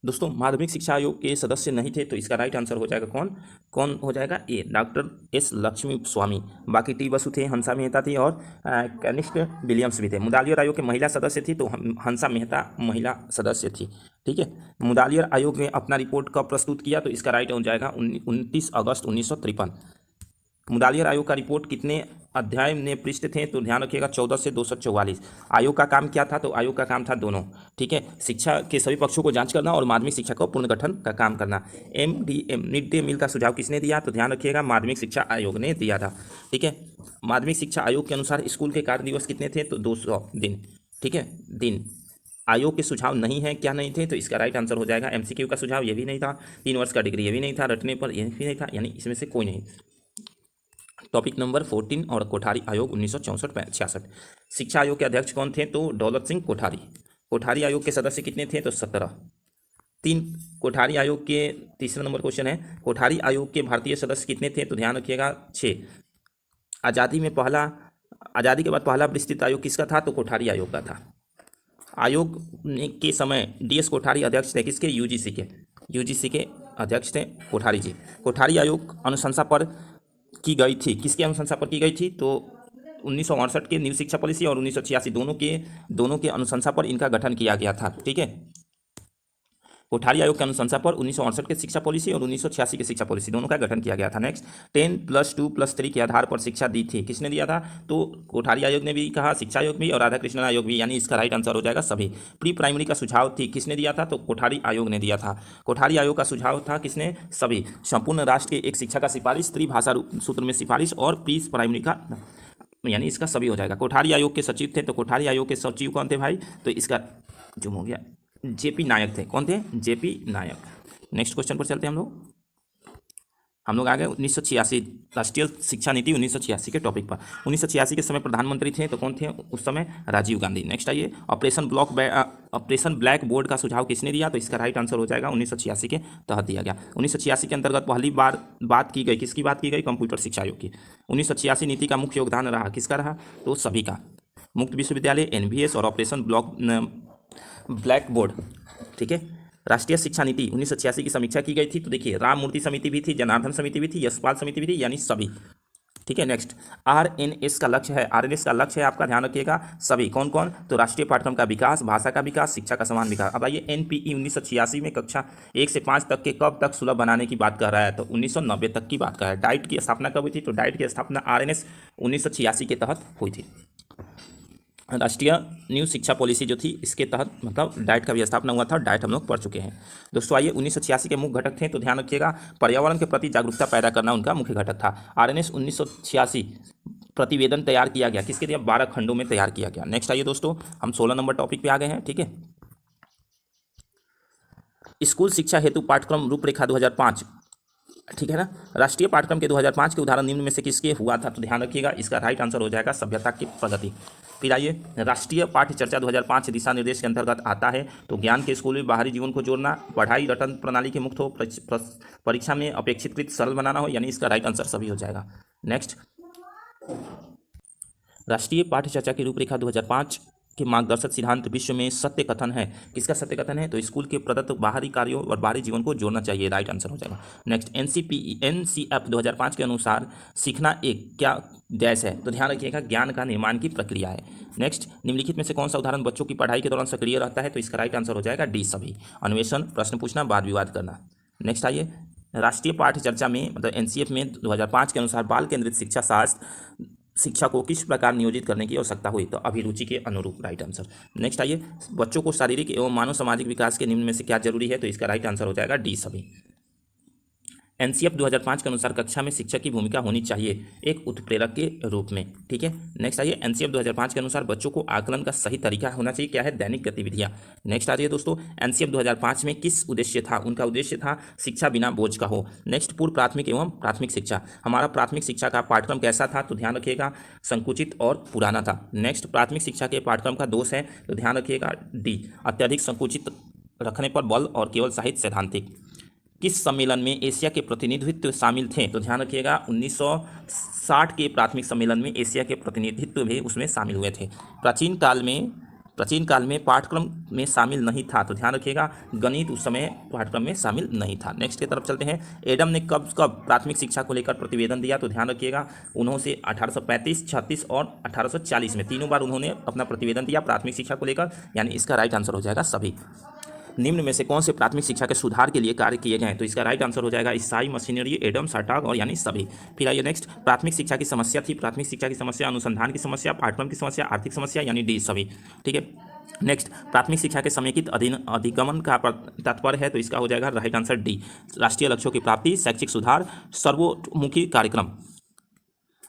दोस्तों माध्यमिक शिक्षा आयोग के सदस्य नहीं थे, तो इसका राइट आंसर हो जाएगा कौन कौन हो जाएगा? ए, डॉक्टर एस लक्ष्मी स्वामी। बाकी टी बसु थे, हंसा मेहता थी और कनिष्ठ विलियम्स भी थे। मुदालियर आयोग के महिला सदस्य थी, तो हंसा मेहता महिला सदस्य थी। ठीक है, मुदालियर आयोग ने अपना रिपोर्ट कब प्रस्तुत किया? तो इसका राइट हो जाएगा 29 अगस्त 1953। मुदालियर आयोग का रिपोर्ट कितने अध्याय में पृष्ठ थे? तो ध्यान रखिएगा 14 से 244। आयोग का काम क्या था? तो आयोग का काम था दोनों। ठीक है, शिक्षा के सभी पक्षों को जांच करना और माध्यमिक शिक्षा को पुनर्गठन का काम करना। MDM मिड डे मील का सुझाव किसने दिया? तो ध्यान रखिएगा माध्यमिक शिक्षा आयोग ने दिया था। ठीक है, माध्यमिक शिक्षा आयोग के अनुसार स्कूल के कार्य दिवस कितने थे? तो 200 दिन। ठीक है, दिन। आयोग के सुझाव नहीं है, क्या नहीं थे? तो इसका राइट आंसर हो जाएगा MCQ का सुझाव ये भी नहीं था, 3 वर्ष का डिग्री ये भी नहीं था, रटने पर ये भी नहीं था, यानी इसमें से कोई नहीं। टॉपिक नंबर 14 और कोठारी आयोग 1964-66। शिक्षा आयोग के अध्यक्ष कौन थे? तो दौलत सिंह कोठारी। कोठारी आयोग के सदस्य कितने थे? तो 17। तीन कोठारी आयोग के तीसरा नंबर क्वेश्चन है, कोठारी आयोग के भारतीय सदस्य कितने थे? तो ध्यान रखिएगा 6। आज़ादी के बाद पहला विस्तृत आयोग किसका था? तो कोठारी आयोग का था। आयोग के समय DS कोठारी अध्यक्ष थे, किसके? यूजीसी के अध्यक्ष थे कोठारी जी। कोठारी आयोग अनुशंसा पर की गई थी, किसके अनुशंसा पर की गई थी? तो 1968 के न्यू शिक्षा पॉलिसी और 1986 दोनों के अनुशंसा पर इनका गठन किया गया था। ठीक है, कोठारी आयोग के अनुशंसा पर 1968 के शिक्षा पॉलिसी और 1986 की शिक्षा पॉलिसी दोनों का गठन किया गया था। नेक्स्ट, 10+2+3 के आधार पर शिक्षा दी थी, किसने दिया था? तो कोठारी आयोग ने भी कहा, शिक्षा आयोग भी और राधा कृष्णन आयोग भी, यानी इसका राइट आंसर हो जाएगा सभी। प्री प्राइमरी का सुझाव थी, किसने दिया था? तो कोठारी आयोग ने दिया था। कोठारी आयोग का सुझाव था किसने? सभी। संपूर्ण राष्ट्र के एक शिक्षा का सिफारिश, त्रिभाषा सूत्र में सिफारिश और प्री प्राइमरी का, यानी इसका सभी हो जाएगा। कोठारी आयोग के सचिव थे, तो कोठारी आयोग के सचिव कौन थे भाई? तो इसका जुम हो गया, JP नायक थे। कौन थे? JP नायक। नेक्स्ट क्वेश्चन पर चलते हैं हम लोग आ गए 1986, राष्ट्रीय शिक्षा नीति 1986 के टॉपिक पर। 1986 के समय प्रधानमंत्री थे, तो कौन थे उस समय? राजीव गांधी। नेक्स्ट आइए, ऑपरेशन ब्लैक बोर्ड का सुझाव किसने दिया? तो इसका राइट आंसर हो जाएगा 1986 के तहत दिया गया। 1986 के अंतर्गत पहली बार बात की गई, किसकी बात की गई? कंप्यूटर शिक्षा आयोग की। 1986 नीति का मुख्य योगदान रहा, किसका रहा? तो सभी का। मुक्त विश्वविद्यालय, NVS और ऑपरेशन ब्लैक बोर्ड। ठीक है, राष्ट्रीय शिक्षा नीति 1986 की समीक्षा की गई थी, तो देखिए राम मूर्ति समिति भी थी, जनार्दन समिति भी थी, यशपाल समिति भी थी, यानी सभी। ठीक है, नेक्स्ट, RNS का लक्ष्य है, RNS का लक्ष्य है आपका, ध्यान रखिएगा सभी। कौन कौन? तो राष्ट्रीय पाठ्यक्रम का विकास, भाषा का विकास, शिक्षा का समान विकास। अब आइए, NPE 1986 में कक्षा 1 से 5 तक के कब तक सुलभ बनाने की बात कर रहा है? तो 1990 तक की बात कर रहा है। डाइट की स्थापना कब हुई थी? तो डाइट की स्थापना RNS 1986 के तहत हुई थी। राष्ट्रीय न्यू शिक्षा पॉलिसी जो थी, इसके तहत मतलब डाइट का भी स्थापना हुआ था, और डाइट हम लोग पढ़ चुके हैं। दोस्तों आइए, 1986 के मुख्य घटक थे, तो ध्यान रखिएगा पर्यावरण के प्रति जागरूकता पैदा करना उनका मुख्य घटक था। RNS 1986 प्रतिवेदन तैयार किया गया, किसके लिए? 12 खंडों में तैयार किया गया। नेक्स्ट आइए दोस्तों, हम 16 नंबर टॉपिक पे आ गए हैं। ठीक है, स्कूल शिक्षा हेतु पाठ्यक्रम रूपरेखा 2005। ठीक है ना, राष्ट्रीय पाठ्यक्रम के 2005 के उदाहरण निम्न में से किसके हुआ था? तो ध्यान रखिएगा इसका राइट आंसर हो जाएगा सभ्यता की प्रगति। फिर आइए, राष्ट्रीय पाठ्य चर्चा 2005 दिशा निर्देश के अंतर्गत आता है, तो ज्ञान के स्कूल में बाहरी जीवन को जोड़ना, पढ़ाई रटन प्रणाली के मुक्त हो, परीक्षा में अपेक्षितकृत सरल बनाना हो, यानी इसका राइट आंसर सभी हो जाएगा। नेक्स्ट, राष्ट्रीय पाठ्य चर्चा की रूपरेखा 2005 के मार्गदर्शक सिद्धांत विश्व में सत्य कथन है, किसका सत्य कथन है? तो स्कूल के प्रदत्त बाहरी कार्यों और बाहरी जीवन को जोड़ना चाहिए, राइट आंसर हो जाएगा। नेक्स्ट, NCF 2005 के अनुसार सीखना एक क्या डैश है? तो ध्यान रखिएगा ज्ञान का निर्माण की प्रक्रिया है। नेक्स्ट, निम्नलिखित में से कौन सा उदाहरण बच्चों की पढ़ाई के दौरान सक्रिय रहता है? तो इसका राइट आंसर हो जाएगा D सभी। अन्वेषण, प्रश्न पूछना, वाद विवाद करना। नेक्स्ट आइए, राष्ट्रीय पाठ्य चर्चा में मतलब NCF में 2005 के अनुसार बाल केंद्रित शिक्षा शास्त्र शिक्षा को किस प्रकार नियोजित करने की आवश्यकता हुई? तो अभिरुचि के अनुरूप, राइट आंसर। नेक्स्ट आइए, बच्चों को शारीरिक एवं मानव सामाजिक विकास के निम्न में से क्या जरूरी है? तो इसका राइट आंसर हो जाएगा D सभी। NCF 2005 के अनुसार कक्षा में शिक्षक की भूमिका होनी चाहिए एक उत्प्रेरक के रूप में। ठीक है, नेक्स्ट आइए, NCF 2005 के अनुसार बच्चों को आकलन का सही तरीका होना चाहिए, क्या है? दैनिक गतिविधियां। नेक्स्ट आ जाइए दोस्तों, NCF 2005 में किस उद्देश्य था? उनका उद्देश्य था शिक्षा बिना बोझ का हो। नेक्स्ट, पूर्व प्राथमिक एवं प्राथमिक शिक्षा। हमारा प्राथमिक शिक्षा का पाठ्यक्रम कैसा था? तो ध्यान रखिएगा संकुचित और पुराना था। नेक्स्ट, प्राथमिक शिक्षा के पाठ्यक्रम का दोष है, तो ध्यान रखिएगा D, अत्यधिक संकुचित रखने पर बल और केवल साहित्य सैद्धांतिक। किस सम्मेलन में एशिया के प्रतिनिधित्व शामिल थे? तो ध्यान रखिएगा 1960 के प्राथमिक सम्मेलन में एशिया के प्रतिनिधित्व भी उसमें शामिल हुए थे। प्राचीन काल में प्राचीन काल में पाठ्यक्रम में शामिल नहीं था, तो ध्यान रखिएगा गणित उस समय पाठ्यक्रम में शामिल नहीं था। नेक्स्ट की तरफ चलते हैं। एडम ने कब कब प्राथमिक शिक्षा को लेकर प्रतिवेदन दिया, तो ध्यान रखिएगा उन्होंने 1835, 36 और 1840 में तीनों बार उन्होंने अपना प्रतिवेदन दिया प्राथमिक शिक्षा को लेकर, यानी इसका राइट आंसर हो जाएगा सभी। निम्न में से कौन से प्राथमिक शिक्षा के सुधार के लिए कार्य किए गए हैं, तो इसका राइट आंसर हो जाएगा ईसाई, मशीनरी, एडम, साटाग और यानी सभी। फिर आइए नेक्स्ट, प्राथमिक शिक्षा की समस्या थी, प्राथमिक शिक्षा की समस्या, अनुसंधान की समस्या, पाठ्यक्रम की समस्या, आर्थिक समस्या, यानी डी सभी। ठीक है। नेक्स्ट, प्राथमिक शिक्षा के समेकित अधिगमन का तात्पर्य है, तो इसका हो जाएगा राइट आंसर डी, राष्ट्रीय लक्ष्यों की प्राप्ति, शैक्षिक सुधार, सर्वोमुखी कार्यक्रम।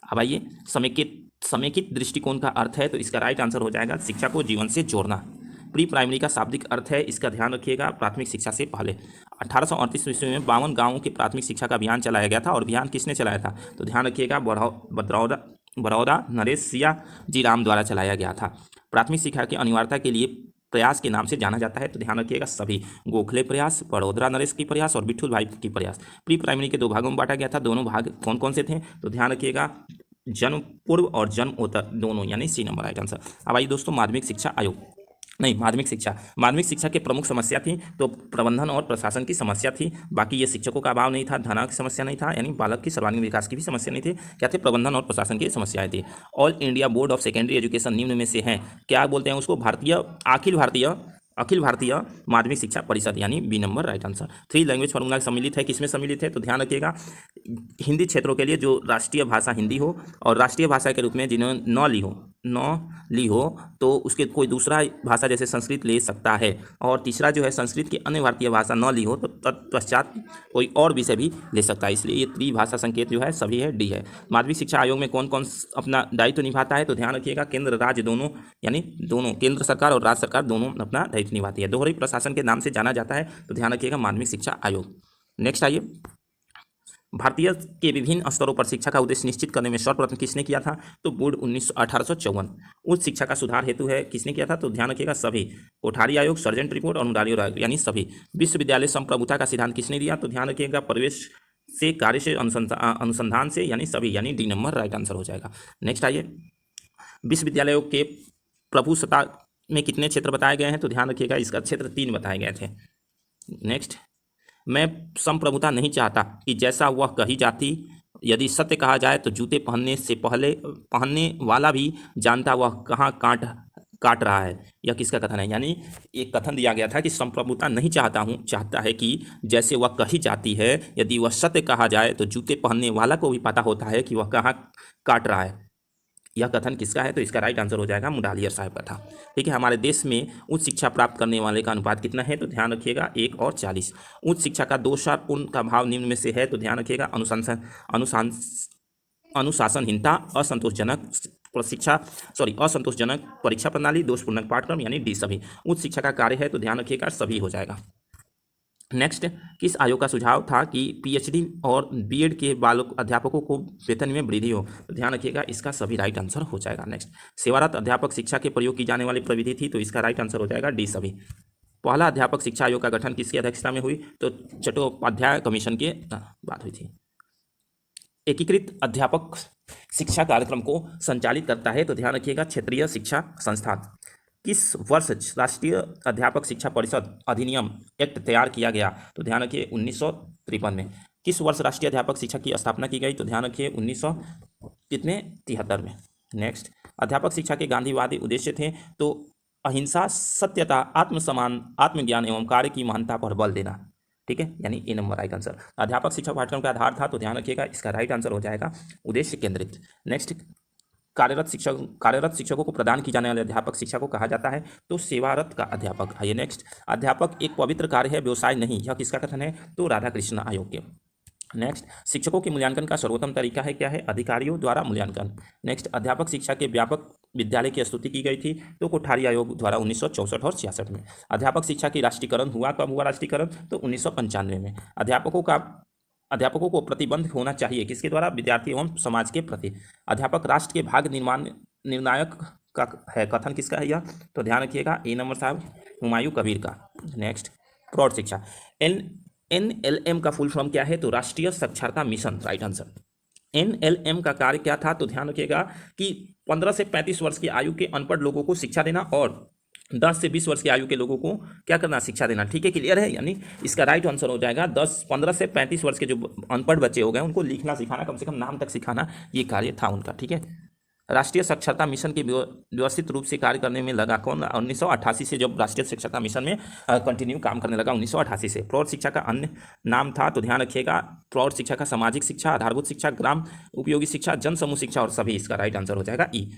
अब आइए, समेकित दृष्टिकोण का अर्थ है, तो इसका राइट आंसर हो जाएगा शिक्षा को जीवन से जोड़ना। प्री प्राइमरी का शाब्दिक अर्थ है, इसका ध्यान रखिएगा प्राथमिक शिक्षा से पहले। 1838 ईस्वी में 52 गांवों की प्राथमिक शिक्षा का अभियान चलाया गया था, और अभियान किसने चलाया था, तो ध्यान रखिएगा बड़ौदा नरेश सिया जी राम द्वारा चलाया गया था। प्राथमिक शिक्षा की अनिवार्यता के लिए प्रयास के नाम से जाना जाता है, तो ध्यान रखिएगा सभी, गोखले प्रयास, बड़ौदा नरेश की प्रयास और बिट्ठू भाई की प्रयास। प्री प्राइमरी के 2 भागों में बांटा गया था, दोनों भाग कौन कौन से थे, तो ध्यान रखिएगा जन्म पूर्व और जन्मोत्तर दोनों, यानी सी नंबर राइट आंसर। अब आइए दोस्तों, माध्यमिक शिक्षा के प्रमुख समस्या थी, तो प्रबंधन और प्रशासन की समस्या थी। बाकी ये शिक्षकों का अभाव नहीं था, धन की समस्या नहीं था, यानी बालक की सर्वांगीण विकास की भी समस्या नहीं थी। क्या थे, प्रबंधन और प्रशासन की समस्याएं थी। All India board of secondary education निम्न में से हैं, क्या बोलते हैं उसको, अखिल भारतीय माध्यमिक शिक्षा परिषद, यानी B number right answer. 3 language formula सम्मिलित है, किसमें सम्मिलित है, तो ध्यान रखिएगा हिंदी क्षेत्रों के लिए जो राष्ट्रीय भाषा हिंदी हो, और राष्ट्रीय भाषा के रूप में जिन्होंने न ली हो तो उसके कोई दूसरा भाषा जैसे संस्कृत ले सकता है, और तीसरा जो है संस्कृत की अन्य भारतीय भाषा न ली हो तो तत्पश्चात कोई और विषय भी ले सकता है, इसलिए ये त्रिभाषा संकेत जो है सभी है, डी है। माध्यमिक शिक्षा आयोग में कौन कौन अपना दायित्व निभाता है, तो ध्यान रखिएगा केंद्र राज्य दोनों, यानी दोनों केंद्र सरकार और राज्य सरकार दोनों अपना दायित्व निभाती है। दोहरी प्रशासन के नाम से जाना जाता है, तो ध्यान रखिएगा माध्यमिक शिक्षा आयोग। नेक्स्ट आइए, भारतीय के विभिन्न स्तरों पर शिक्षा का उद्देश्य निश्चित करने में सर्वप्रथम किसने किया था, तो बोर्ड 1854। उच्च शिक्षा का सुधार हेतु है, किसने किया था, तो ध्यान रखिएगा सभी, कोठारी आयोग, सर्जेंट रिपोर्ट और मुरारी आयोग, यानी सभी। विश्वविद्यालय संप्रभुता का सिद्धांत किसने दिया, तो ध्यान रखिएगा प्रवेश से, कार्य से, अनुसंधान से, यानी सभी, यानी डी नंबर राइट आंसर हो जाएगा। नेक्स्ट आइए, विश्वविद्यालयों के प्रभुसत्ता में कितने क्षेत्र बताए गए हैं, तो ध्यान रखिएगा इसका क्षेत्र 3 बताए गए थे। नेक्स्ट, मैं संप्रभुता नहीं चाहता कि जैसा वह कही जाती, यदि सत्य कहा जाए तो जूते पहनने से पहले पहनने वाला भी जानता वह कहाँ काट रहा है। यह किसका कथन है, यानी एक कथन दिया गया था कि संप्रभुता नहीं चाहता है कि जैसे वह कही जाती है, यदि वह सत्य कहा जाए तो जूते पहनने वाला को भी पता होता है कि वह कहाँ काट रहा है। यह कथन किसका है, तो इसका राइट आंसर हो जाएगा मुडालियर साहब का था। ठीक है। हमारे देश में उच्च शिक्षा प्राप्त करने वाले का अनुपात कितना है, तो ध्यान रखिएगा 1 और 40। उच्च शिक्षा का दोषापूर्ण का भाव निम्न में से है, तो ध्यान रखिएगा अनुशासनहीनता, असंतोषजनक परीक्षा प्रणाली, दोषपूर्ण पाठ्यक्रम, यानी डी सभी। उच्च शिक्षा का कार्य है, तो ध्यान रखिएगा सभी हो जाएगा। नेक्स्ट, किस आयोग का सुझाव था कि पीएचडी और बीएड के बालक अध्यापकों को वेतन में वृद्धि हो, तो ध्यान रखिएगा इसका सभी राइट आंसर हो जाएगा। नेक्स्ट, सेवारत अध्यापक शिक्षा के प्रयोग की जाने वाली प्रविधि थी, तो इसका राइट आंसर हो जाएगा डी सभी। पहला अध्यापक शिक्षा आयोग का गठन किसकी अध्यक्षता में हुई, तो चट्टोपाध्याय कमीशन के बात हुई थी। एकीकृत अध्यापक शिक्षा कार्यक्रम को संचालित करता है, तो ध्यान रखिएगा क्षेत्रीय शिक्षा संस्थान। किस वर्ष राष्ट्रीय अध्यापक शिक्षा परिषद अधिनियम एक्ट तैयार किया गया, तो ध्यान रखिए 1953 में। किस वर्ष राष्ट्रीय अध्यापक शिक्षा की स्थापना की गई, तो ध्यान रखिए 1973 में। नेक्स्ट, अध्यापक शिक्षा के गांधीवादी उद्देश्य थे, तो अहिंसा, सत्यता, आत्मसम्मान, आत्मज्ञान एवं कार्य की महानता पर बल देना। ठीक है, यानी ए नंबर राइट आंसर। अध्यापक शिक्षा पाठ्यक्रम का आधार था, तो ध्यान रखिएगा इसका राइट आंसर हो जाएगा उद्देश्य केंद्रित। नेक्स्ट, कार्यरत शिक्षकों को प्रदान की जाने वाले अध्यापक शिक्षा को कहा जाता है, तो सेवारत का अध्यापक। आइए नेक्स्ट, अध्यापक एक पवित्र कार्य है, व्यवसाय नहीं, यह किसका कथन है, तो राधाकृष्ण आयोग के। नेक्स्ट, शिक्षकों के मूल्यांकन का सर्वोत्तम तरीका है, क्या है, अधिकारियों द्वारा मूल्यांकन। नेक्स्ट, अध्यापक शिक्षा के व्यापक विद्यालय की स्तुति की गई थी, तो कोठारी आयोग द्वारा 1964 और 66 में। अध्यापक शिक्षा की राष्ट्रीयकरण हुआ, कब हुआ राष्ट्रीयकरण, तो 1995 में। अध्यापकों को प्रतिबंध होना चाहिए, किसके द्वारा, विद्यार्थी एवं समाज के प्रति। अध्यापक राष्ट्र के भाग्य निर्णायक का है, कथन किसका है यह, तो ध्यान रखिएगा ए नंबर साहब हुमायूं कबीर का। नेक्स्ट, प्रौढ़ शिक्षा, NLM का फुल फॉर्म क्या है, तो राष्ट्रीय साक्षरता मिशन, राइट आंसर। NLM का कार्य क्या था, तो ध्यान रखिएगा कि 15 से 35 वर्ष की आयु के अनपढ़ लोगों को शिक्षा देना और 10 से 20 वर्ष की आयु के लोगों को क्या करना, शिक्षा देना। ठीक है, क्लियर है। यानी इसका राइट आंसर हो जाएगा 15 से 35 वर्ष के जो अनपढ़ बच्चे हो गए उनको लिखना सिखाना, कम से कम नाम तक सिखाना, ये कार्य था उनका। ठीक है। राष्ट्रीय साक्षरता मिशन के व्यवस्थित रूप से कार्य करने में लगा कौन, 1988 से जब राष्ट्रीय साक्षरता मिशन में कंटिन्यू काम करने लगा 1988 से। प्रौढ़ शिक्षा का अन्य नाम था, तो ध्यान रखिएगा, प्रौढ़ शिक्षा का सामाजिक शिक्षा, आधारभूत शिक्षा, ग्राम उपयोगी शिक्षा, जन समूह शिक्षा और सभी। इसका राइट आंसर हो जाएगा ई।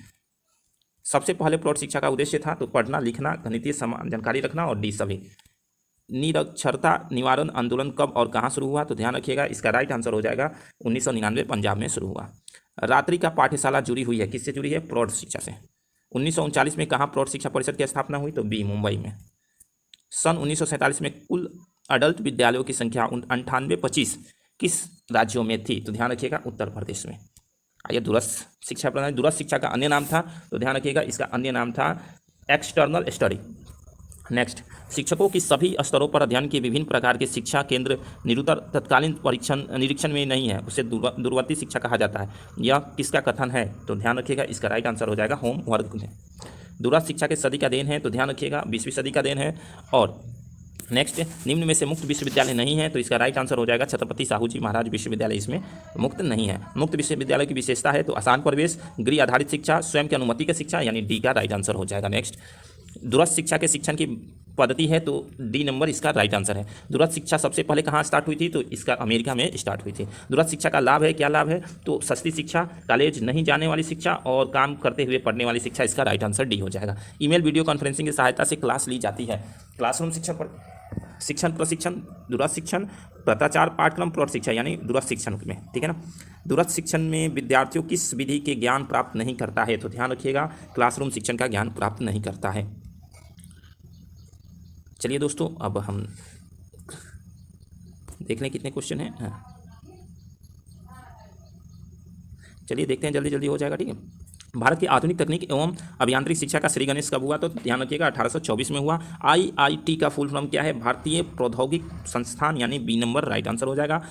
सबसे पहले प्रौढ़ शिक्षा का उद्देश्य था तो पढ़ना लिखना, गणितीय जानकारी रखना, और डी सभी। निरक्षरता निवारण आंदोलन कब और कहाँ शुरू हुआ, तो ध्यान रखिएगा, इसका राइट आंसर हो जाएगा 1999 पंजाब में शुरू हुआ। रात्रि का पाठशाला जुड़ी हुई है, किससे जुड़ी है, प्रौढ़ शिक्षा से। 1939 में कहाँ प्रौढ़ शिक्षा परिषद की स्थापना हुई, तो बी, मुंबई में। सन 1947 में कुल अडल्ट विद्यालयों की संख्या 9825 किस राज्यों में थी, तो ध्यान रखिएगा उत्तर प्रदेश में। आइए, दूरस्थ शिक्षा प्रणाली, दूरस्थ शिक्षा का अन्य नाम था, तो ध्यान रखिएगा इसका अन्य नाम था एक्सटर्नल स्टडी। नेक्स्ट, शिक्षकों की सभी स्तरों पर अध्ययन के विभिन्न प्रकार के शिक्षा केंद्र निरुतर तत्कालीन निरीक्षण में नहीं है, उसे दूरवर्ती शिक्षा कहा जाता है। यह किसका कथन है, तो ध्यान रखिएगा इसका राइट आंसर हो जाएगा होमवर्क में। दूरस्थ शिक्षा के सदी का देन है, तो ध्यान रखिएगा 20वीं सदी का देन है। और नेक्स्ट, निम्न में से मुक्त विश्वविद्यालय नहीं है, तो इसका राइट आंसर हो जाएगा छत्रपति साहू जी महाराज विश्वविद्यालय इसमें मुक्त नहीं है। मुक्त विश्वविद्यालय की विशेषता है तो आसान प्रवेश, गृह आधारित शिक्षा, स्वयं की अनुमति की शिक्षा, यानी डी का राइट आंसर हो जाएगा। नेक्स्ट, दूरस्थ शिक्षा के शिक्षण की पद्धति है, तो डी नंबर इसका राइट आंसर है। दूरस्थ शिक्षा सबसे पहले कहाँ स्टार्ट हुई थी, तो इसका अमेरिका में स्टार्ट हुई थी। दूरस्थ शिक्षा का लाभ है, क्या लाभ है, तो सस्ती शिक्षा, कॉलेज नहीं जाने वाली शिक्षा और काम करते हुए पढ़ने वाली शिक्षा, इसका राइट आंसर डी हो जाएगा। ईमेल वीडियो कॉन्फ्रेंसिंग की सहायता से क्लास ली जाती है। क्लासरूम शिक्षण प्रशिक्षण, दूरस्थ शिक्षण, पत्राचार पाठक्रम, प्रौढ़ शिक्षा, यानी दूरस्थ शिक्षण में। ठीक है ना। दूरस्थ शिक्षण में विद्यार्थियों किस विधि के ज्ञान प्राप्त नहीं करता है, तो ध्यान रखिएगा क्लासरूम शिक्षण का ज्ञान प्राप्त नहीं करता है। चलिए दोस्तों, अब हम देख लें कितने क्वेश्चन हैं। हाँ, चलिए देखते हैं, जल्दी जल्दी हो जाएगा। ठीक है। भारत की आधुनिक तकनीक एवं अभियांत्रिक शिक्षा का श्री गणेश कब हुआ, तो ध्यान रखिएगा 1824 में हुआ। आईआईटी का फुल फॉर्म क्या है, भारतीय प्रौद्योगिक संस्थान, यानी बी नंबर राइट आंसर हो जाएगा।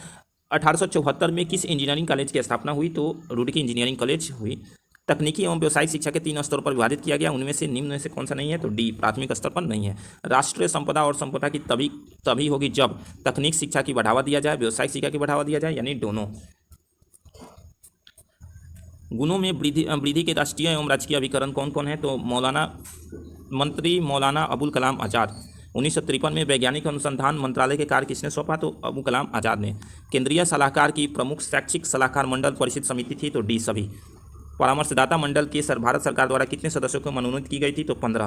1874 में किस इंजीनियरिंग कॉलेज की स्थापना हुई, तो रुड़की इंजीनियरिंग कॉलेज हुई। तकनीकी एवं व्यावसायिक शिक्षा के 3 स्तरों पर विभाजित किया गया, उनमें से निम्न में से कौन सा नहीं है, तो डी, प्राथमिक स्तर पर नहीं है। राष्ट्रीय संपदा और संपदा की तभी होगी जब तकनीक शिक्षा की बढ़ावा दिया जाए, व्यावसायिक शिक्षा की बढ़ावा दिया जाए, यानी दोनों। गुणों में वृद्धि के राष्ट्रीय एवं राजकीय अभिकरण कौन कौन है, तो मंत्री मौलाना अबुल कलाम आज़ाद। 1953 में वैज्ञानिक अनुसंधान मंत्रालय के कार्य किसने सौंपा, तो अबुल कलाम आज़ाद ने। केंद्रीय सलाहकार की प्रमुख शैक्षिक सलाहकार मंडल परिषद समिति थी, तो डी सभी। परामर्शदाता मंडल के भारत सरकार द्वारा कितने सदस्यों को मनोनीत की गई थी, तो 15।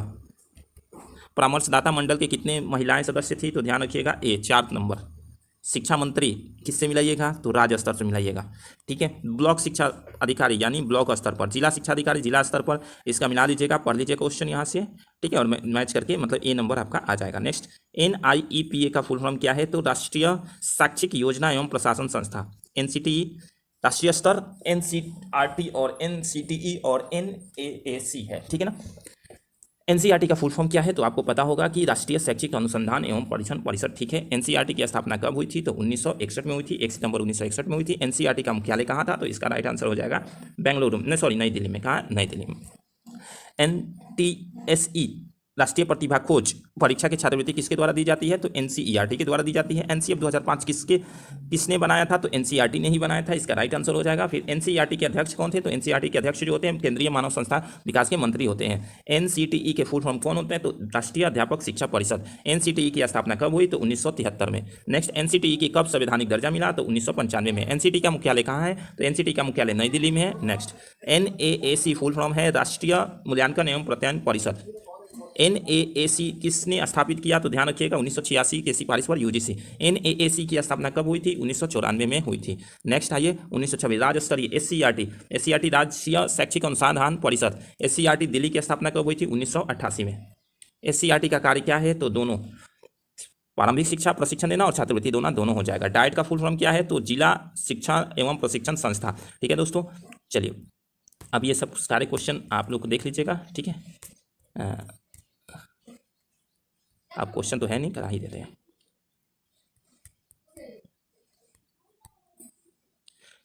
परामर्शदाता मंडल के कितने महिलाएं सदस्य थी, तो ध्यान रखिएगा ए, 4 नंबर। शिक्षा मंत्री किससे मिलाइएगा, तो राज्य स्तर से मिलाइएगा। ठीक है। ब्लॉक शिक्षा अधिकारी यानी ब्लॉक स्तर पर, जिला शिक्षा अधिकारी जिला स्तर पर, इसका मिला लीजिएगा, पढ़ लीजिए क्वेश्चन यहाँ से। ठीक है। और मैच करके मतलब ए नंबर आपका आ जाएगा। नेक्स्ट, NIEPA का फुल फॉर्म क्या है, तो राष्ट्रीय शैक्षिक योजना एवं प्रशासन संस्था। NCTE राष्ट्रीय स्तर, NCERT और NCTE और NAAC है। ठीक है ना। NCERT का फुल फॉर्म क्या है, तो आपको पता होगा कि राष्ट्रीय शैक्षिक अनुसंधान एवं परीक्षण परिषद। ठीक है। NCERT की स्थापना कब हुई थी, तो 1961 में हुई थी, 1 सितंबर 1961 में हुई थी। NCERT का मुख्यालय कहाँ था, तो इसका राइट आंसर हो जाएगा बेंगलुरु में, सॉरी नई दिल्ली में। कहाँ, नई दिल्ली में। NTSE राष्ट्रीय प्रतिभा खोज परीक्षा की छात्रवृत्ति किसके द्वारा दी जाती है, तो NCERT के द्वारा दी जाती है। NCF 2005 किसने बनाया था, तो NCERT ने ही बनाया था, इसका राइट आंसर हो जाएगा। फिर NCERT के अध्यक्ष कौन थे, तो NCERT के अध्यक्ष जो होते हैं केंद्रीय मानव संस्थान विकास के मंत्री होते हैं। NCTE के फुल फॉर्म कौन होते हैं, तो राष्ट्रीय अध्यापक शिक्षा परिषद। NCTE की स्थापना कब हुई, तो 1973 में। नेक्स्ट, NCTE की कब संवैधानिक दर्जा मिला, तो 1995 में। NCTE का मुख्यालय कहाँ है, तो NCTE का मुख्यालय नई दिल्ली में है। नेक्स्ट, NAAC फुल फॉर्म है राष्ट्रीय मूल्यांकन एवं प्रत्यायन परिषद। NAAC किसने स्थापित किया, तो ध्यान रखिएगा 1986 के सिफारिश पर UGC। NAAC की स्थापना कब हुई थी, 1994 में हुई थी। नेक्स्ट आइए 1926 राज्य स्तरीय SCERT राज्य शैक्षिक अनुसंधान परिषद। SCERT दिल्ली की स्थापना कब हुई थी, 1988 में। SCERT का कार्य क्या है, तो दोनों प्रारंभिक शिक्षा प्रशिक्षण देना और छात्रवृत्ति दोनों हो जाएगा। डाइट का फुल फॉर्म क्या है, तो जिला शिक्षा एवं प्रशिक्षण संस्था। ठीक है दोस्तों, चलिए अब ये सब सारे क्वेश्चन आप लोग को देख लीजिएगा। ठीक है। आप क्वेश्चन तो है नहीं, करा ही देते हैं।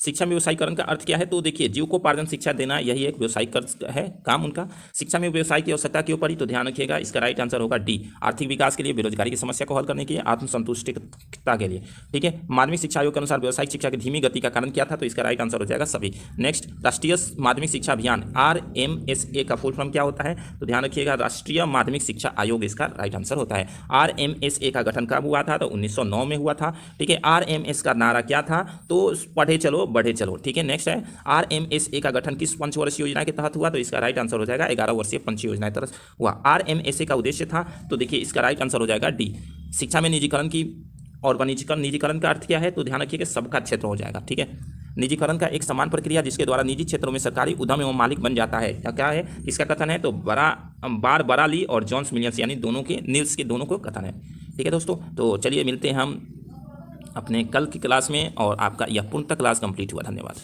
शिक्षा में व्यवसायीकरण का अर्थ क्या है? तो देखिए, जीविकोपार्जन शिक्षा देना, यही एक व्यवसायिक है काम उनका। शिक्षा में व्यवसाय की आवश्यकता क्यों पड़ी? तो ध्यान रखिएगा, इसका राइट आंसर होगा डी, आर्थिक विकास के लिए, बेरोजगारी की समस्या को हल करने के लिए, आत्मसंतुष्टिता के लिए। ठीक है, माध्यमिक शिक्षा आयोग के अनुसार व्यवसायिक शिक्षा की धीमी गति का कारण क्या था? तो इसका राइट आंसर हो जाएगा सभी। नेक्स्ट, राष्ट्रीय माध्यमिक शिक्षा अभियान RMSA का फुल फॉर्म क्या होता है? तो ध्यान रखिएगा, राष्ट्रीय माध्यमिक शिक्षा आयोग इसका राइट आंसर होता है। RMSA का गठन कब हुआ था? तो 1909 में हुआ था। ठीक है, RMS का नारा क्या था? तो पढ़े चलो बढ़े चलो। ठीक है, नेक्स्ट है, RMSA का गठन किस पंचवर्षीय योजना के तहत हुआ? तो इसका राइट आंसर हो जाएगा 11 वर्षीय पंच योजना के तहत हुआ। RMSA का उद्देश्य था, तो देखिए इसका राइट आंसर हो जाएगा डी, शिक्षा में निजीकरण की। और निजीकरण का अर्थ क्या है? तो ध्यान रखिए कि सबका क्षेत्र हो जाएगा। ठीक है, निजीकरण का एक समान प्रक्रिया जिसके द्वारा निजी क्षेत्रों में सरकारी उद्यम एवं मालिक बन जाता है, क्या है इसका कथन है? तो बारबराली और जॉन्स मिलियंस, यानी दोनों के, नील्स के दोनों को कथन है। ठीक है दोस्तों, तो चलिए मिलते हैं हम अपने कल की क्लास में, और आपका यह पूर्णतः क्लास कंप्लीट हुआ। धन्यवाद।